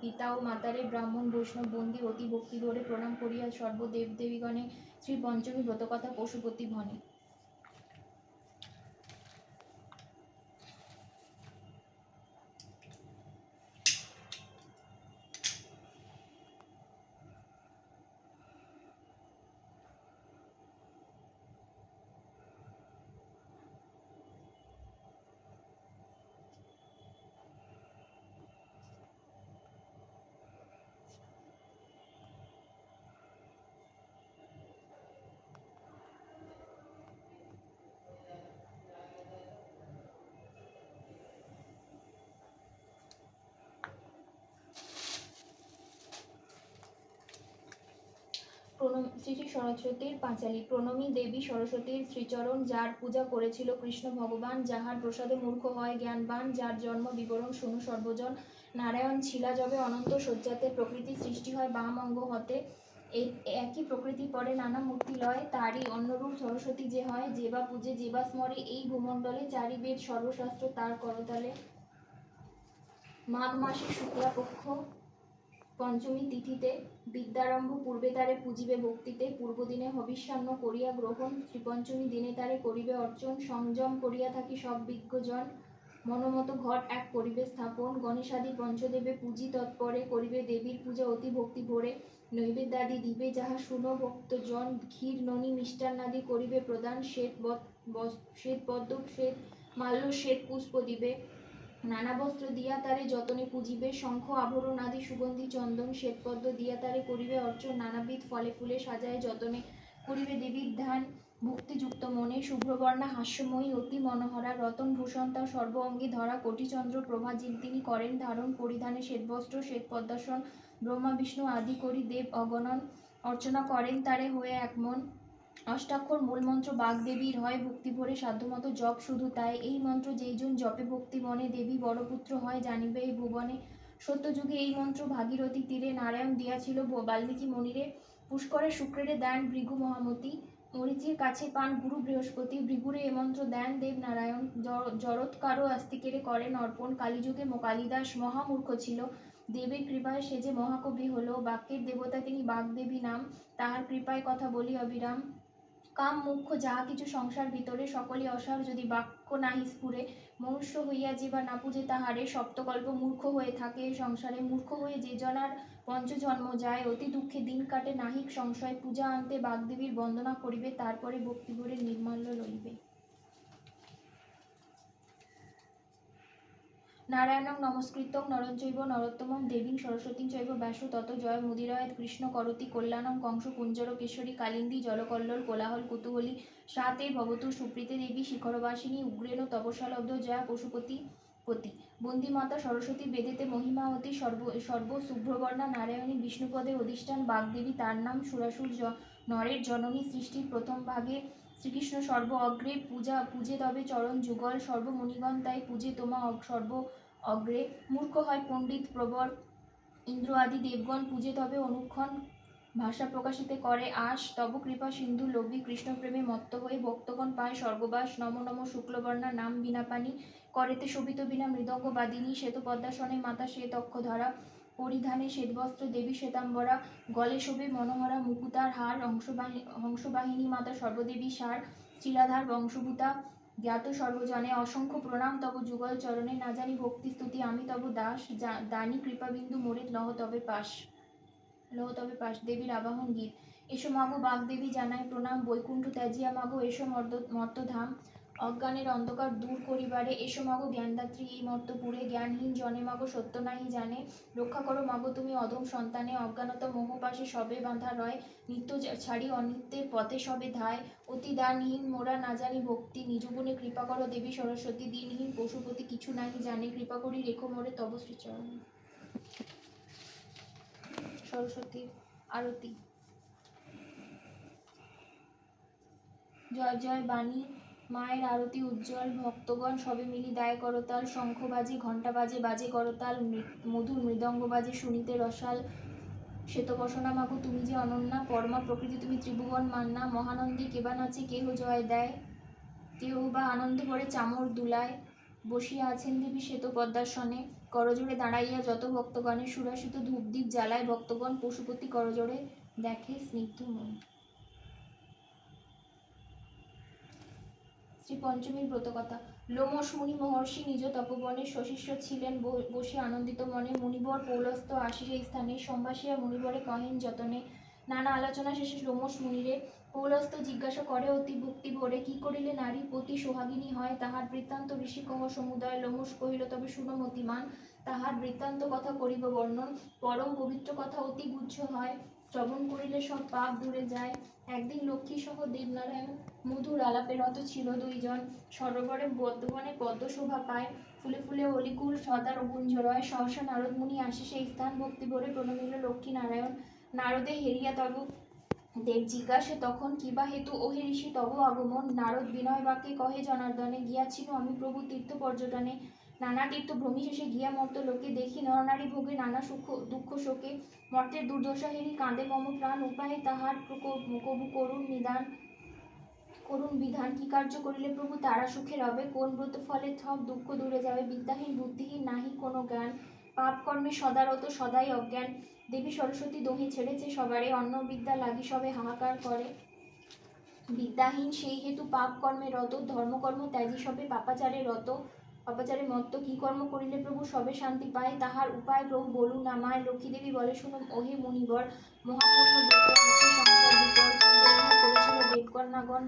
পিতা ও মাতারে ব্রাহ্মণ বৈষ্ণব বন্দী অতি ভক্তি ধরে প্রণাম করিয়া সর্বদেব দেবীগণে শ্রী পঞ্চমী ব্রতকথা পশুপতি ভনে। শ্রী শ্রী সরস্বতীর পাঁচালী। প্রণমী দেবী সরস্বতীর শ্রীচরণ, যার পূজা করেছিল কৃষ্ণ ভগবান, যাহার প্রসাদে মূর্খ হয় জ্ঞানবান, যার জন্ম বিবরণ শুনু সর্বজন। নারায়ণ ছিলা যবে অনন্ত শয্যাতে, প্রকৃতি সৃষ্টি হয় বাম অঙ্গ হতে। একই প্রকৃতি পরে নানা মূর্তি লয়, তারই অন্যরূপ সরস্বতী যে হয়। যে বা পূজে যে বা স্মরে এই ভূমণ্ডলে, চারি বেদ সর্বশাস্ত্র তার করতলে। মাঘ মাসে শুক্লাপক্ষ পঞ্চমী তিথিতে, বিদ্যারম্ভ পূর্বে তারে পূজিবে ভক্তিতে। পূর্বদিনে হবিষ্যান্ন করিয়া গ্রহণ, শ্রীপঞ্চমী দিনে তারে করিবে অর্চন। সংযম করিয়া থাকি সব বিজ্ঞজন, মনোমত ঘট এক করিবে স্থাপন। গণেশাদি পঞ্চদেবে পূজি তৎপরে, করিবে দেবীর পূজা অতি ভক্তি ভরে। নৈবেদ্যাদি দিবে যাহা শুনো ভক্তজন, ক্ষীর ননি মিষ্টান্নাদি করিবে প্রদান। শ্বেত পদ্ম শ্বেত মাল্য শ্বেত পুষ্প দিবে, নানা বস্ত্র দিয়া তারে যতনে পূজিবে। শঙ্খ আভরণ আদি সুগন্ধি চন্দন, শ্বেতপদ্ম দিয়া তারে করিবে অর্চন। নানাবিধ ফলে ফুলে সাজায় যতনে, করিবে দেবীর ধ্যান ভক্তিযুক্ত মনে। শুভ্রবর্ণা হাস্যময়ী অতি মনোহরা, রতন ভূষণ তার সর্ব অঙ্গে ধরা। কোটিচন্দ্র প্রভা তিনি করেন ধারণ, পরিধানে শ্বেতবস্ত্র শ্বেত পদ্মাসন। ব্রহ্মা বিষ্ণু আদি করি দেব অগণন, অর্চনা করেন তারে হয়ে একমন। অষ্টাক্ষর মূলমন্ত্র বাগদেবীর হয়, ভক্তি ভরে সাধ্যমতো জপ শুধু তাই। এই মন্ত্র যেইজন জপে ভক্তি মনে, দেবী বড়পুত্র হয় জানিবে এই ভুবনে। সত্যযুগে এই মন্ত্র ভাগীরথী তীরে, নারায়ণ দিয়াছিল বাল্মীকি মনিরে। পুষ্করে শুক্রেরে দেন ভৃগু মহামতি, মরিচির কাছে পান গুরু বৃহস্পতি। ভৃগুরে এ মন্ত্র দেন দেব নারায়ণ, জরৎকারও আস্তিকেরে করেন অর্পণ। কালীযুগে কালিদাস মহামূর্খ ছিল, দেবের কৃপায় সে যে মহাকবি হলো। বাক্যের দেবতা তিনি বাগদেবী নাম, তাহার কৃপায় কথা বলি অবিরাম। কাম মুখ্য যাহা কিছু সংসার ভিতরে, সকলই অসার যদি বাক্য নাহি স্ফুরে। মনুষ্য হইয়া যে বা না পূজে তাহারে, সপ্তকল্প মূর্খ হয়ে থাকে সংসারে। মূর্খ হয়ে যে জনার পঞ্চজন্ম যায়, অতি দুঃখে দিন কাটে নাহিক সংশয়। পূজা আন্তে বাগদেবীর বন্দনা করিবে, তারপরে ভক্তি ভরে নির্মাল্য লইবে। নারায়ণং নমস্কৃত্যং নরং চৈব নরোত্তমং, দেবীং সরস্বতীং চৈব ব্যাসো তত জয় মুদিরয়েৎ। কৃষ্ণ করতি কল্যাণং কংস কুঞ্জর কেশরী, কালিন্দী জলকল্লোল কোলাহল কুতূহলী। সাতে ভবতু সুপ্রীতে দেবী শিখরবাসিনী, উগ্রেণ তপস্যালব্ধ জয়া পশুপতি পতি। বন্দিমাতা সরস্বতী বেদেতে মহিমা অতি, সর্ব শুভ্রবর্ণা নারায়ণী বিষ্ণুপদে অধিষ্ঠান। বাগদেবী তার নাম, সুরাসুর নরের জননী। সৃষ্টির প্রথম ভাগে শ্রীকৃষ্ণ সর্ব অগ্রে, পূজে তবে চরণ যুগল। সর্বমুনিগণ তাই পূজে তোমা সর্ব অগ্রে। মূর্খ হয় পণ্ডিত প্রবর ইন্দ্র আদি দেবগণ, পূজে তবে অনুক্ষণ। ভাষা প্রকাশিতে করে আশ, তব কৃপা সিন্ধু লোভী। কৃষ্ণ প্রেমে মত্ত হয়ে ভক্তগণ পায় স্বর্গবাস। নম নম শুক্লবর্ণা নাম বিনাপানি, করেতে শোভিত বিনা মৃদঙ্গ বাদিনী। শ্বেত পদ্মাসনে মাতা শ্বেত অক্ষধরা, পরিধানে শ্বেতবস্ত্র দেবী শ্বেতাম্বরা। গলে শোভে মনোহরা মুকুতার হার, হংসবাহিনী মাতা সর্বদেবী সার। শ্রীরাধার বংশভূতা জ্ঞাত সর্বজনে, অসংখ্য প্রণাম তব যুগল চরণে। না জানি ভক্তি স্তুতি আমি তব দাস, দানি কৃপাবিন্দু মোরে লহ তবে পাশ। দেবীর আবাহন গীত। এসো মাগো বাগদেবী জানাই প্রণাম, বৈকুণ্ঠ ত্যাজিয়া মাগো এসো মর্তধাম। অজ্ঞানের অন্ধকার দূর করিবারে, এসো মাগো জ্ঞানদাত্রী এই মর্তপুরে। জ্ঞানহীন জনে মাগো সত্য নাহি জানে, রক্ষা করো মাগো তুমি অধম সন্তানে। অজ্ঞানতা মোহপাশে সবে বাঁধা রয়, নিত্য ছাড়ি অনিত্যের পথে সবে ধায়। অতি দানহীন মোরা না জানি ভক্তি, নিজ গুণে কৃপা করো দেবী সরস্বতী। দিনহীন পশুপতি কিছু নাহি জানে, কৃপা করি রেখো মোরে তব শ্রীচরণ। সরস্বতীর আরতি। জয় জয় বাণী মায়ের আরতি উজ্জ্বল, ভক্তগণ সবে মিলি দায় করতাল। শঙ্খ বাজে ঘণ্টা বাজে বাজে করতাল, মধুর মৃদঙ্গ বাজে শুনিতে রসাল। শ্বেতবসনা মাগো তুমি যে অনন্যা, পরমা প্রকৃতি তুমি ত্রিভুবন মান্না। মহানন্দে কেবা নাচে কেহ জয় দেয়, কেহ বা আনন্দ ভরে চামর দুলায়। বসিয়া আছেন দেবী শ্বেত পদ্মাসনে, করজোড়ে দাঁড়াইয়া যত ভক্তগণের সুরাসিত ধূপদীপ জ্বালায় ভক্তগণ পশুপতি করজোড়ে দেখে স্নিগ্ধ মন। শ্রী পঞ্চমীর ব্রতকথা। লোমশ মুনি মহর্ষি নিজ তপবনে সশিষ্য ছিলেন, বসে আনন্দিত মনে মুনিবর পৌলস্ত আসি সেই স্থানে, সম্ভাষিয়া মুনিবরে কহেন যতনে। নানা আলোচনা শেষে লোমশ মুনিরে পৌলস্ত জিজ্ঞাসা করে অতি ভক্তি ভরে, কি করিলে নারী পতি সোহাগিনী হয়, তাহার বৃত্তান্ত ঋষি কহ সমুদয়। লোমশ কহিল তবে শুনো মতিমান, তাহার বৃত্তান্ত কথা করিব বর্ণন। পরম পবিত্র কথা অতি গুহ্য হয়, শ্রবণ করিলে সব পাপ দূরে যায়। একদিন লক্ষ্মী সহ দেবনারায়ণ মধুর আলাপে রত ছিল দুইজন, সরোবরে বদ্ধবনে পদ্ম শোভা পায়, ফুলে ফুলে অলিকুল সদার গুঞ্জরয়। সহসা নারদ মুনি আসে সেই স্থান, ভক্তি ভরে প্রণমিল লক্ষ্মী নারায়ণ। নারদে হেরিয়া তব দেব জিজ্ঞাসে তখন, কিবা হেতু ওহে ঋষি তব আগমন। নারদ বিনয় বাক্যে কহে জনার্দনে, গিয়াছিল আমি প্রভু তীর্থ পর্যটনে। নানা তীর্থ ভ্রমি শেষে গিয়া মর্ত লোকে, দেখি নরনারী ভোগে নানা সুখ দুঃখ শোকে। মর্তের দুর্দশা হেরি কাঁদে মম প্রাণ, উপায়ে তাহার কবু করুণ বিধান। কি কার্য করিলে প্রভু তারা সুখে রবে, কোন ব্রত ফলে সব দুঃখ দূরে যাবে। বিদ্যাহীন বুদ্ধিহীন নাহি কোনো জ্ঞান, পাপ কর্মে সদারত সদাই অজ্ঞান। দেবী সরস্বতী দোহে ছেড়েছে সবারে, অন্য বিদ্যা লাগি সবে হাহাকার করে। বিদ্যাহীন সেই হেতু পাপ কর্মে রত, ধর্মকর্ম ত্যাজি সবে পাপাচারে রত। পাপাচারে মত্ত কি কর্ম করিলে প্রভু সবে শান্তি পায়, তাহার উপায় প্রভু বলুন আমায়। লক্ষ্মী দেবী বলে শুনো ওহে মুনিবর, মহাপূর্ণ ব্রত আছে সংসার বিপদ, পূর্বে ইহা করেছিল দেবকন্যাগণ।